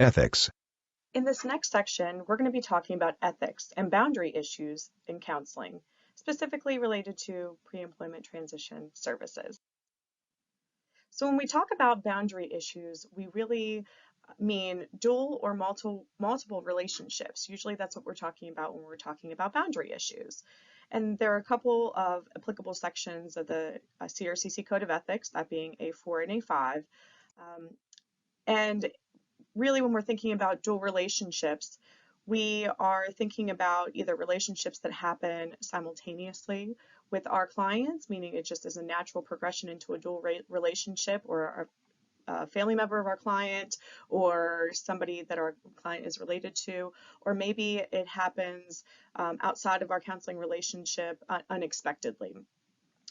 Ethics. In this next section, we're going to be talking about ethics and boundary issues in counseling, specifically related to pre-employment transition services. So when we talk about boundary issues, we really mean dual or multiple relationships. Usually that's what we're talking about when we're talking about boundary issues. And there are a couple of applicable sections of the CRCC Code of Ethics, that being A4 and A5. And really when we're thinking about dual relationships, we are thinking about either relationships that happen simultaneously with our clients, meaning it just is a natural progression into a dual relationship, or a family member of our client or somebody that our client is related to, or maybe it happens outside of our counseling relationship unexpectedly.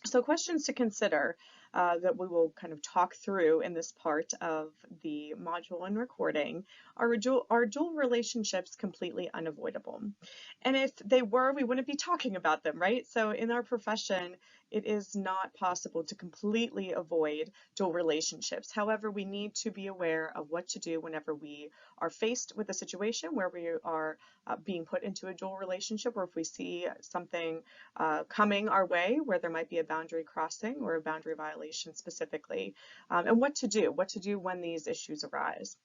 So questions to consider that we will kind of talk through in this part of the module and recording are dual relationships completely unavoidable? And if they were, we wouldn't be talking about them, right? So in our profession, it is not possible to completely avoid dual relationships. However, we need to be aware of what to do whenever we are faced with a situation where we are being put into a dual relationship, or if we see something coming our way where there might be a boundary crossing or a boundary violation specifically, and what to do when these issues arise.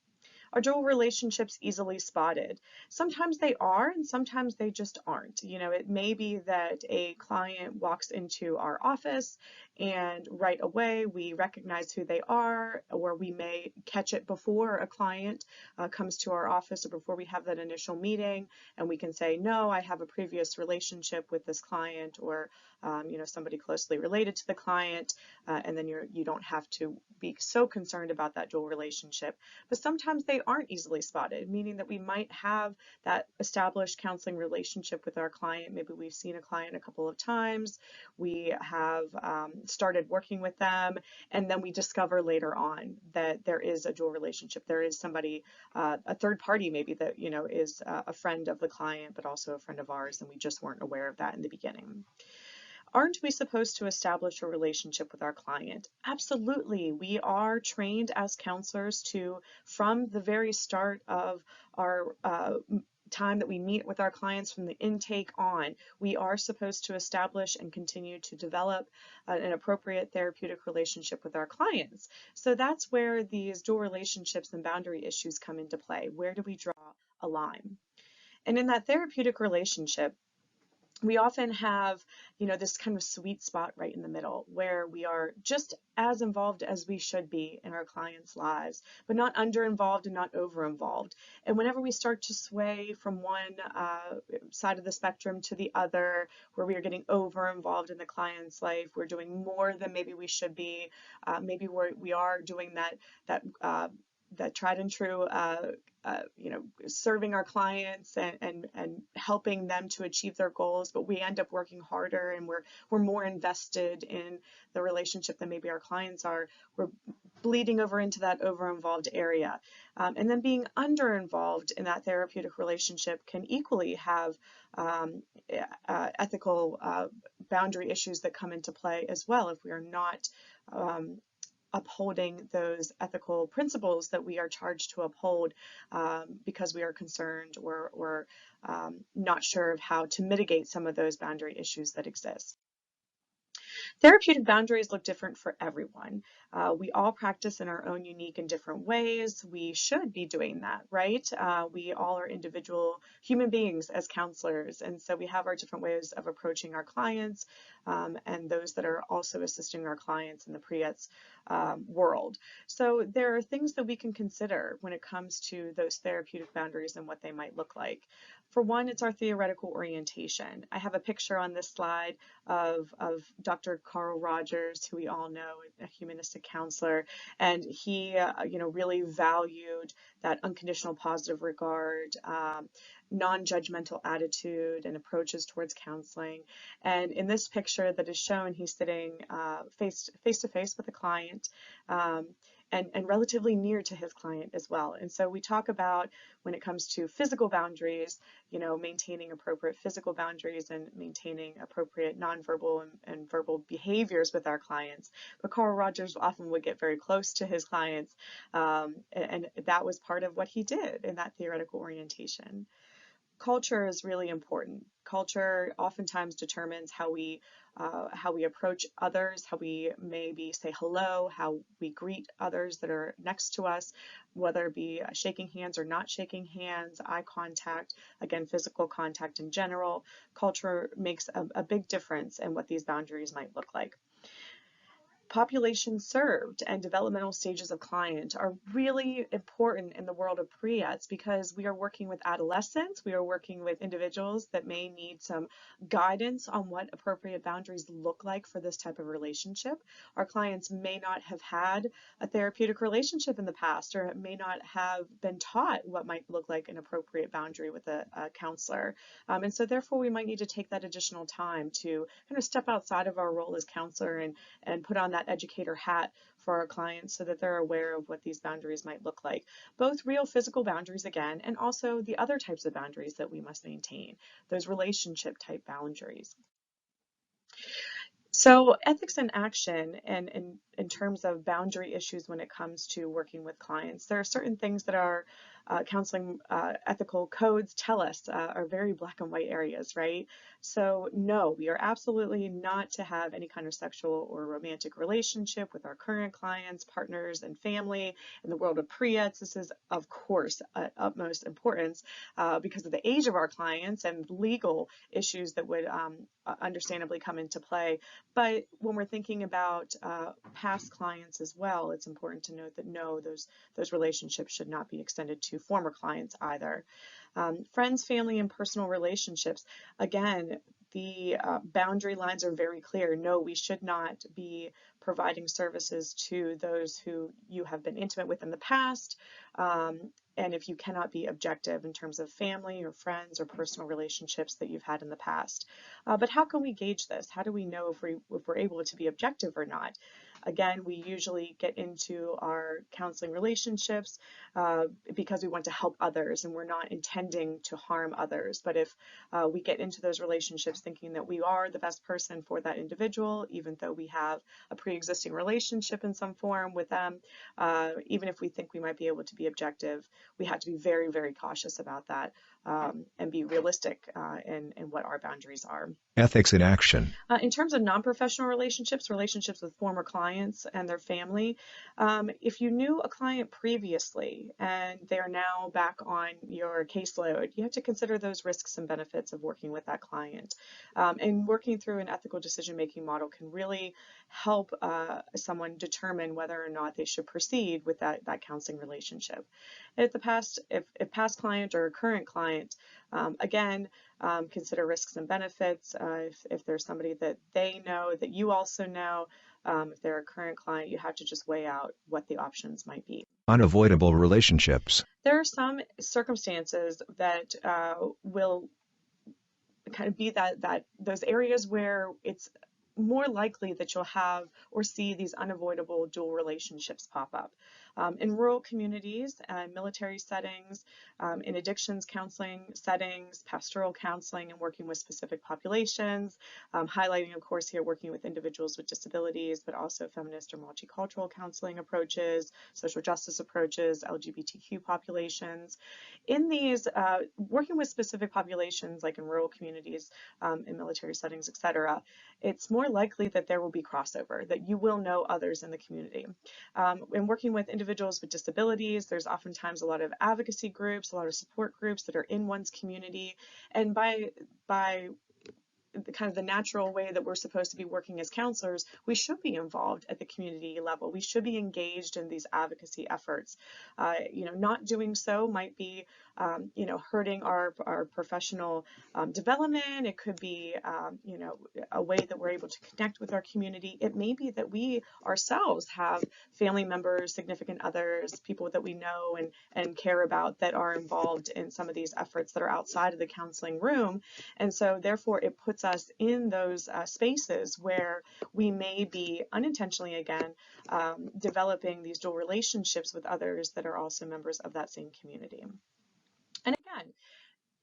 Are dual relationships easily spotted? Sometimes they are, and sometimes they just aren't. You know, it may be that a client walks into our office and right away we recognize who they are, or we may catch it before a client comes to our office or before we have that initial meeting, and we can say, no, I have a previous relationship with this client, or you know, somebody closely related to the client, and then you don't have to be so concerned about that dual relationship. But sometimes they aren't easily spotted, meaning that we might have that established counseling relationship with our client. Maybe we've seen a client a couple of times, we have started working with them, and then we discover later on that there is a dual relationship. There is somebody, a third party maybe, that, you know, is a friend of the client but also a friend of ours, and we just weren't aware of that in the beginning. Aren't we supposed to establish a relationship with our client? Absolutely. We are trained as counselors to, from the very start of our time that we meet with our clients, from the intake on, we are supposed to establish and continue to develop an appropriate therapeutic relationship with our clients. So that's where these dual relationships and boundary issues come into play. Where do we draw a line? And in that therapeutic relationship, we often have, you know, this kind of sweet spot right in the middle where we are just as involved as we should be in our clients' lives, but not under involved and not over involved. And whenever we start to sway from one side of the spectrum to the other, where we are getting over involved in the client's life, we're doing more than maybe we should be, maybe we are doing that tried and true, you know, serving our clients and helping them to achieve their goals, but we end up working harder and we're more invested in the relationship than maybe our clients are. We're bleeding over into that over-involved area. And then being under-involved in that therapeutic relationship can equally have ethical boundary issues that come into play as well if we are not upholding those ethical principles that we are charged to uphold, because we are concerned or not sure of how to mitigate some of those boundary issues that exist. Therapeutic boundaries look different for everyone. We all practice in our own unique and different ways. We should be doing that, right? We all are individual human beings as counselors, and so we have our different ways of approaching our clients, and those that are also assisting our clients in the pre-ETS world. So there are things that we can consider when it comes to those therapeutic boundaries and what they might look like. For one, it's our theoretical orientation. I have a picture on this slide of Dr. Carl Rogers, who we all know, a humanistic counselor, and he you know, really valued that unconditional positive regard, non-judgmental attitude and approaches towards counseling. And in this picture that is shown, he's sitting face to face with a client. and relatively near to his client as well. And so we talk about, when it comes to physical boundaries, maintaining appropriate physical boundaries and maintaining appropriate nonverbal and verbal behaviors with our clients. But Carl Rogers often would get very close to his clients, and that was part of what he did in that theoretical orientation. Culture is really important. Culture oftentimes determines how we approach others, how we maybe say hello, how we greet others that are next to us, whether it be shaking hands or not shaking hands, eye contact, again, physical contact in general. Culture makes a big difference in what these boundaries might look like. Population served and developmental stages of client are really important in the world of pre-eds, because we are working with adolescents, we are working with individuals that may need some guidance on what appropriate boundaries look like for this type of relationship. Our clients may not have had a therapeutic relationship in the past, or may not have been taught what might look like an appropriate boundary with a counselor. And so therefore we might need to take that additional time to kind of step outside of our role as counselor and put on that educator hat for our clients so that they're aware of what these boundaries might look like. Both real physical boundaries, again, and also the other types of boundaries that we must maintain, those relationship type boundaries. So ethics in action, and in terms of boundary issues when it comes to working with clients, there are certain things that our counseling ethical codes tell us are very black and white areas, right? So no, we are absolutely not to have any kind of sexual or romantic relationship with our current clients, partners, and family. In the world of pre-eds, this is, of course, utmost importance because of the age of our clients and legal issues that would understandably come into play. But when we're thinking about past clients as well, it's important to note that no, those relationships should not be extended to former clients either. Friends, family, and personal relationships, again, the boundary lines are very clear. No, we should not be providing services to those who you have been intimate with in the past. And if you cannot be objective in terms of family or friends or personal relationships that you've had in the past. But how can we gauge this? How do we know if we're able to be objective or not? Again, we usually get into our counseling relationships because we want to help others and we're not intending to harm others. But if we get into those relationships thinking that we are the best person for that individual, even though we have a pre-existing relationship in some form with them, even if we think we might be able to be objective, we have to be very, very cautious about that and be realistic in what our boundaries are. Ethics in action. In terms of non-professional relationships, relationships with former clients and their family, if you knew a client previously and they're now back on your caseload, you have to consider those risks and benefits of working with that client. And working through an ethical decision-making model can really help someone determine whether or not they should proceed with that counseling relationship. If past client or current client, again, consider risks and benefits. If there's somebody that they know that you also know, if they're a current client, you have to just weigh out what the options might be. Unavoidable relationships. There are some circumstances that will kind of be those areas where it's more likely that you'll have or see these unavoidable dual relationships pop up. In rural communities, military settings, in addictions counseling settings, pastoral counseling, and working with specific populations, highlighting, of course, here working with individuals with disabilities, but also feminist or multicultural counseling approaches, social justice approaches, LGBTQ populations. In these, working with specific populations, like in rural communities, in military settings, etc., it's more likely that there will be crossover, that you will know others in the community. In working with individuals with disabilities, there's oftentimes a lot of advocacy groups, a lot of support groups that are in one's community, and by kind of the natural way that we're supposed to be working as counselors, we should be involved at the community level. We should be engaged in these advocacy efforts. Not doing so might be, hurting our professional development. It could be, a way that we're able to connect with our community. It may be that we ourselves have family members, significant others, people that we know and care about that are involved in some of these efforts that are outside of the counseling room. And so therefore it puts puts us in those spaces where we may be unintentionally, again, developing these dual relationships with others that are also members of that same community. And again,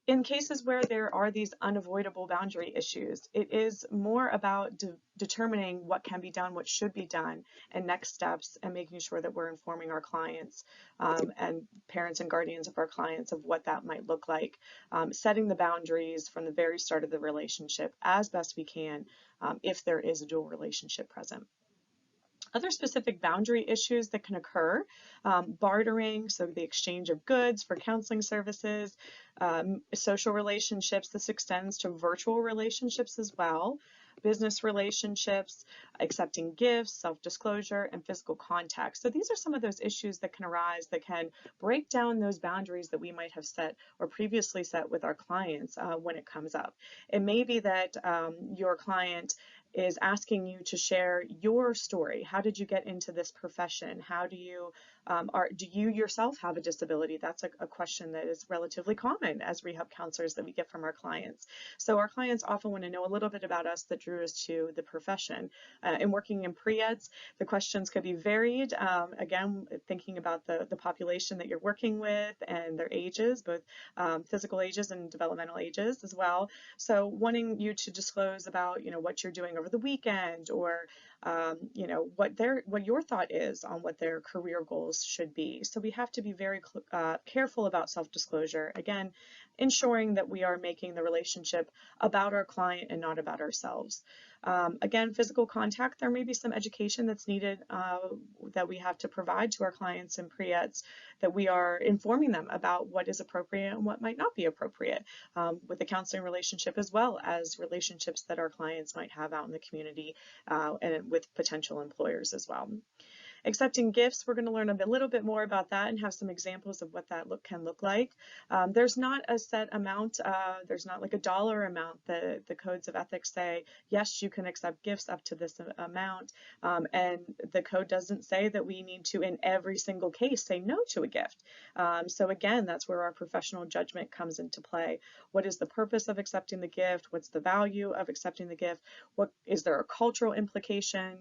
in cases where there are these unavoidable boundary issues, it is more about determining what can be done, what should be done, and next steps, and making sure that we're informing our clients and parents and guardians of our clients of what that might look like, setting the boundaries from the very start of the relationship as best we can if there is a dual relationship present. Other specific boundary issues that can occur, bartering, so the exchange of goods for counseling services, social relationships. This extends to virtual relationships as well, business relationships, accepting gifts, self-disclosure, and physical contact. So these are some of those issues that can arise that can break down those boundaries that we might have set or previously set with our clients when it comes up. It may be that your client is asking you to share your story. How did you get into this profession? How do you yourself have a disability? That's a question that is relatively common as rehab counselors that we get from our clients. So our clients often want to know a little bit about us that drew us to the profession. In working in pre-eds, the questions could be varied. Again, thinking about the population that you're working with and their ages, both physical ages and developmental ages as well. So wanting you to disclose about, what you're doing over the weekend, or what your thought is on what their career goals should be. So we have to be very careful about self-disclosure. Again, ensuring that we are making the relationship about our client and not about ourselves. Again, physical contact, there may be some education that's needed that we have to provide to our clients in pre-eds, that we are informing them about what is appropriate and what might not be appropriate with the counseling relationship, as well as relationships that our clients might have out in the community and with potential employers as well. Accepting gifts, we're going to learn a little bit more about that and have some examples of what that can look like. There's not a set amount, there's not like a dollar amount. The codes of ethics say, yes, you can accept gifts up to this amount, and the code doesn't say that we need to, in every single case, say no to a gift. So again, that's where our professional judgment comes into play. What is the purpose of accepting the gift? What's the value of accepting the gift? What is there a cultural implication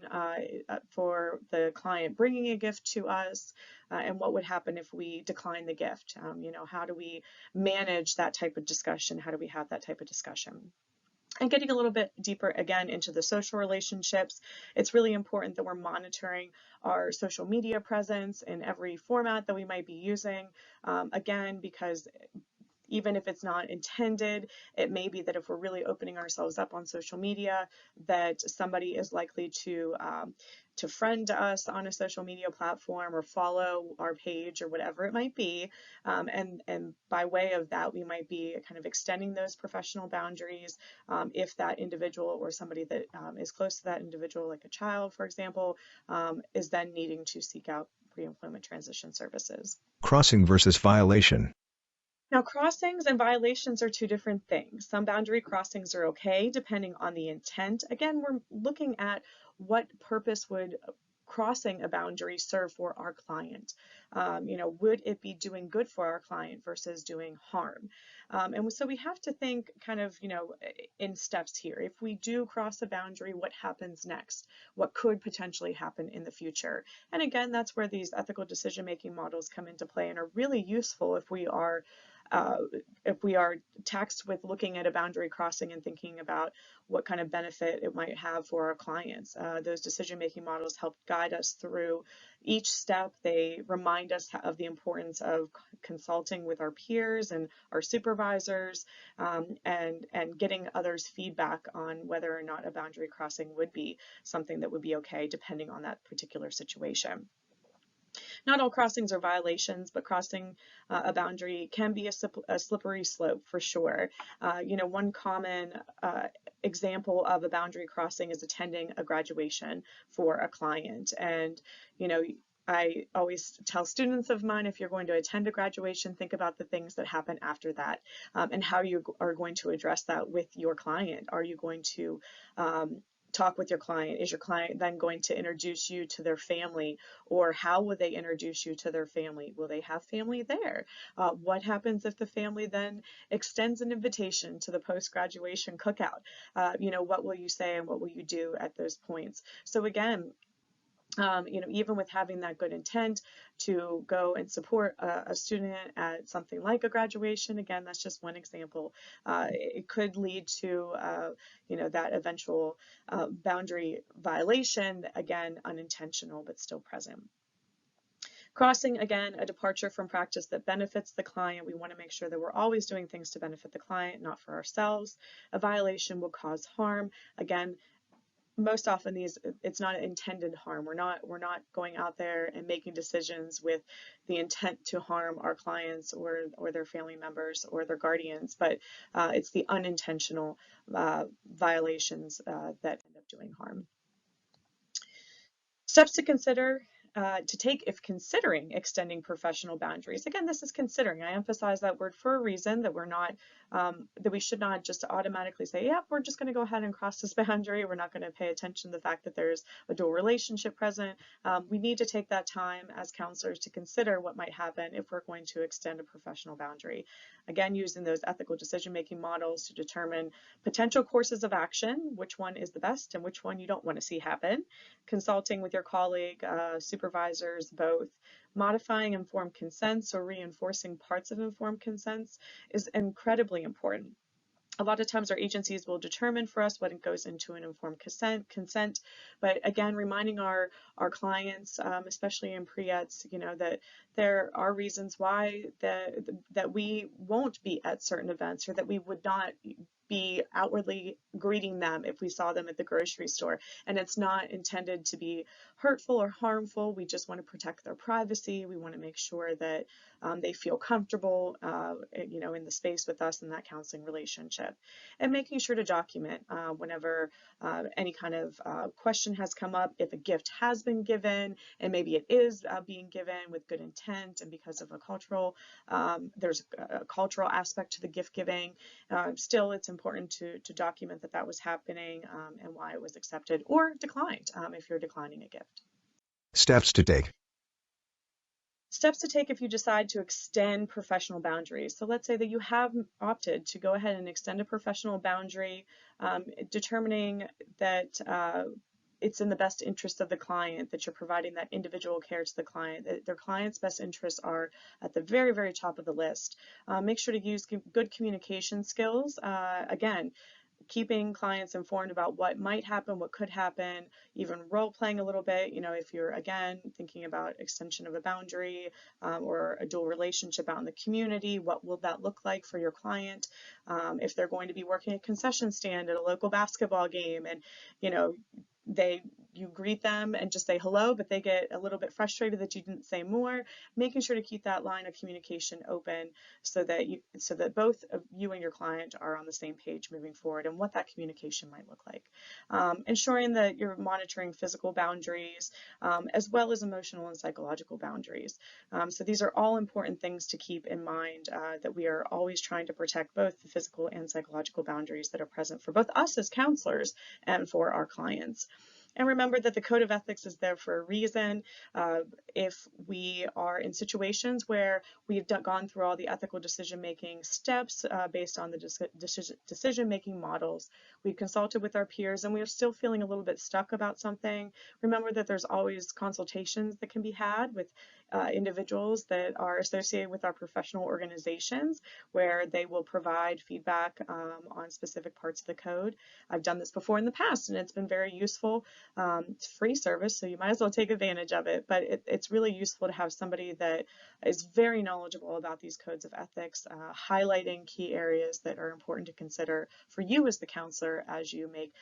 for the client bringing a gift to us, and what would happen if we decline the gift? How do we manage that type of discussion? How do we have that type of discussion? And getting a little bit deeper again into the social relationships, it's really important that we're monitoring our social media presence in every format that we might be using. Again, because even if it's not intended, it may be that if we're really opening ourselves up on social media, that somebody is likely to friend us on a social media platform or follow our page or whatever it might be. And by way of that, we might be kind of extending those professional boundaries if that individual or somebody that is close to that individual, like a child, for example, is then needing to seek out pre-employment transition services. Crossing versus violation. Now, crossings and violations are two different things. Some boundary crossings are okay, depending on the intent. Again, we're looking at what purpose would crossing a boundary serve for our client. Would it be doing good for our client versus doing harm? And so we have to think kind of, in steps here. If we do cross a boundary, what happens next? What could potentially happen in the future? And again, that's where these ethical decision-making models come into play and are really useful if we are taxed with looking at a boundary crossing and thinking about what kind of benefit it might have for our clients. Those decision-making models help guide us through each step. They remind us of the importance of consulting with our peers and our supervisors, and getting others' feedback on whether or not a boundary crossing would be something that would be okay depending on that particular situation. Not all crossings are violations, but crossing a boundary can be a slippery slope for sure. One common example of a boundary crossing is attending a graduation for a client. And, I always tell students of mine, if you're going to attend a graduation, think about the things that happen after that, and how you are going to address that with your client. Are you going to talk with your client. Is your client then going to introduce you to their family, or how will they introduce you to their family? Will they have family there? What happens if the family then extends an invitation to the post-graduation cookout? What will you say and what will you do at those points? So again, even with having that good intent to go and support a student at something like a graduation, again, that's just one example. It could lead to, that eventual boundary violation, again, unintentional, but still present. Crossing, again, a departure from practice that benefits the client. We want to make sure that we're always doing things to benefit the client, not for ourselves. A violation will cause harm. Again, most often it's not intended harm. We're not going out there and making decisions with the intent to harm our clients or their family members or their guardians, but it's the unintentional violations that end up doing harm. Steps to consider, to take if considering extending professional boundaries. Again, this is considering. I emphasize that word for a reason, that we're not, that we should not just automatically say, yeah, we're just going to go ahead and cross this boundary. We're not going to pay attention to the fact that there's a dual relationship present. We need to take that time as counselors to consider what might happen if we're going to extend a professional boundary. Again, using those ethical decision-making models to determine potential courses of action, which one is the best and which one you don't want to see happen. Consulting with your colleague, supervisors, both. Modifying informed consents or reinforcing parts of informed consents is incredibly important. A lot of times our agencies will determine for us what goes into an informed consent, but again, reminding our clients, especially in pre-eds, that there are reasons why that we won't be at certain events, or that we would not be outwardly greeting them if we saw them at the grocery store. And it's not intended to be hurtful or harmful. We just want to protect their privacy. We want to make sure that they feel comfortable, in the space with us in that counseling relationship. And making sure to document whenever any kind of question has come up, if a gift has been given, and maybe it is being given with good intent, and because of a cultural, there's a cultural aspect to the gift giving. Still, it's important to document that was happening and why it was accepted or declined if you're declining a gift. Steps to take. Steps to take if you decide to extend professional boundaries. So let's say that you have opted to go ahead and extend a professional boundary, determining that it's in the best interest of the client, that you're providing that individual care to the client, that their client's best interests are at the very, very top of the list. Make sure to use good communication skills. Again, keeping clients informed about what might happen, what could happen, even role playing a little bit. If you're, again, thinking about extension of a boundary or a dual relationship out in the community, what will that look like for your client? If they're going to be working a concession stand at a local basketball game, and you greet them and just say hello, but they get a little bit frustrated that you didn't say more, making sure to keep that line of communication open so that both of you and your client are on the same page moving forward and what that communication might look like. Ensuring that you're monitoring physical boundaries as well as emotional and psychological boundaries. So these are all important things to keep in mind, that we are always trying to protect both the physical and psychological boundaries that are present for both us as counselors and for our clients. And remember that the code of ethics is there for a reason. If we are in situations where we've gone through all the ethical decision-making steps based on the decision-making models, we've consulted with our peers, and we are still feeling a little bit stuck about something, remember that there's always consultations that can be had with individuals that are associated with our professional organizations, where they will provide feedback on specific parts of the code. I've done this before in the past, and it's been very useful. It's free service, so you might as well take advantage of it, but it's really useful to have somebody that is very knowledgeable about these codes of ethics, highlighting key areas that are important to consider for you as the counselor as you make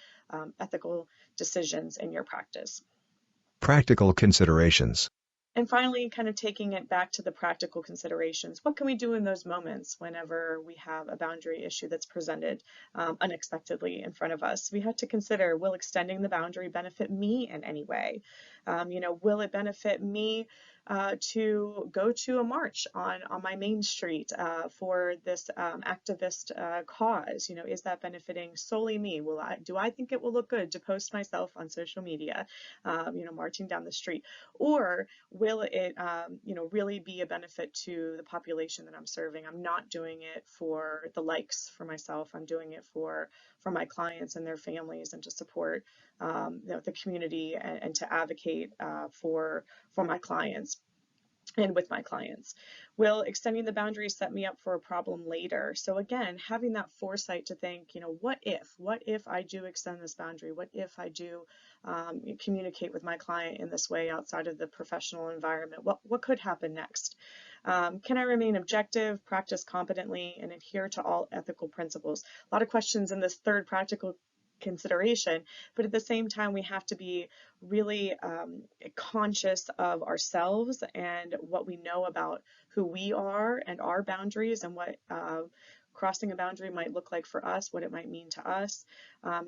ethical decisions in your practice. Practical considerations. And finally, kind of taking it back to the practical considerations. What can we do in those moments whenever we have a boundary issue that's presented unexpectedly in front of us? We have to consider, will extending the boundary benefit me in any way? Will it benefit me to go to a march on my main street for this activist cause? Is that benefiting solely me? Do I think it will look good to post myself on social media, marching down the street? Or will it, really be a benefit to the population that I'm serving? I'm not doing it for the likes for myself. I'm doing it for my clients and their families, and to support the community, and to advocate for my clients and with my clients. Will extending the boundaries set me up for a problem later? So again, having that foresight to think, what if I do extend this boundary? What if I do communicate with my client in this way outside of the professional environment? What could happen next? Can I remain objective, practice competently, and adhere to all ethical principles? A lot of questions in this third practical consideration, but at the same time, we have to be really conscious of ourselves and what we know about who we are and our boundaries, and what crossing a boundary might look like for us, what it might mean to us.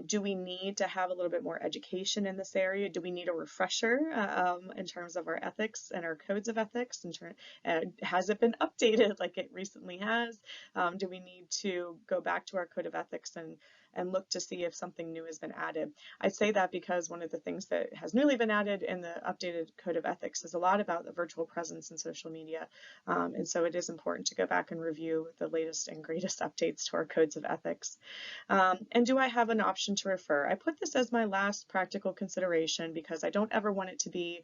Do we need to have a little bit more education in this area? Do we need a refresher in terms of our ethics and our codes of ethics? Has it been updated like it recently has? Do we need to go back to our code of ethics and look to see if something new has been added? I say that because one of the things that has newly been added in the updated code of ethics is a lot about the virtual presence in social media. And so it is important to go back and review the latest and greatest updates to our codes of ethics. And do I have an option to refer? I put this as my last practical consideration because I don't ever want it to be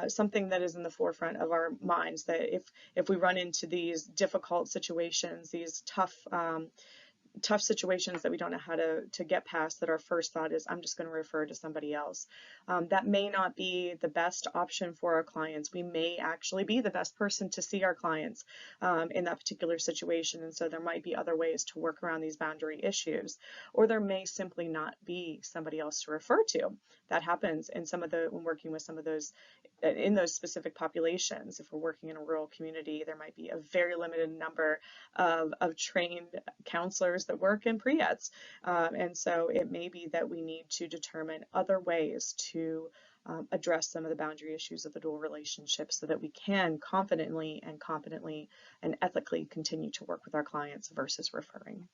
something that is in the forefront of our minds, that if we run into these difficult situations, these tough situations that we don't know how to get past, that our first thought is, I'm just going to refer to somebody else. That may not be the best option for our clients. We may actually be the best person to see our clients in that particular situation, and so there might be other ways to work around these boundary issues. Or there may simply not be somebody else to refer to. That happens in when working with some of those, in those specific populations. If we're working in a rural community, there might be a very limited number of trained counselors that work in pre-eds. And so it may be that we need to determine other ways to address some of the boundary issues of the dual relationship, so that we can confidently and competently and ethically continue to work with our clients versus referring.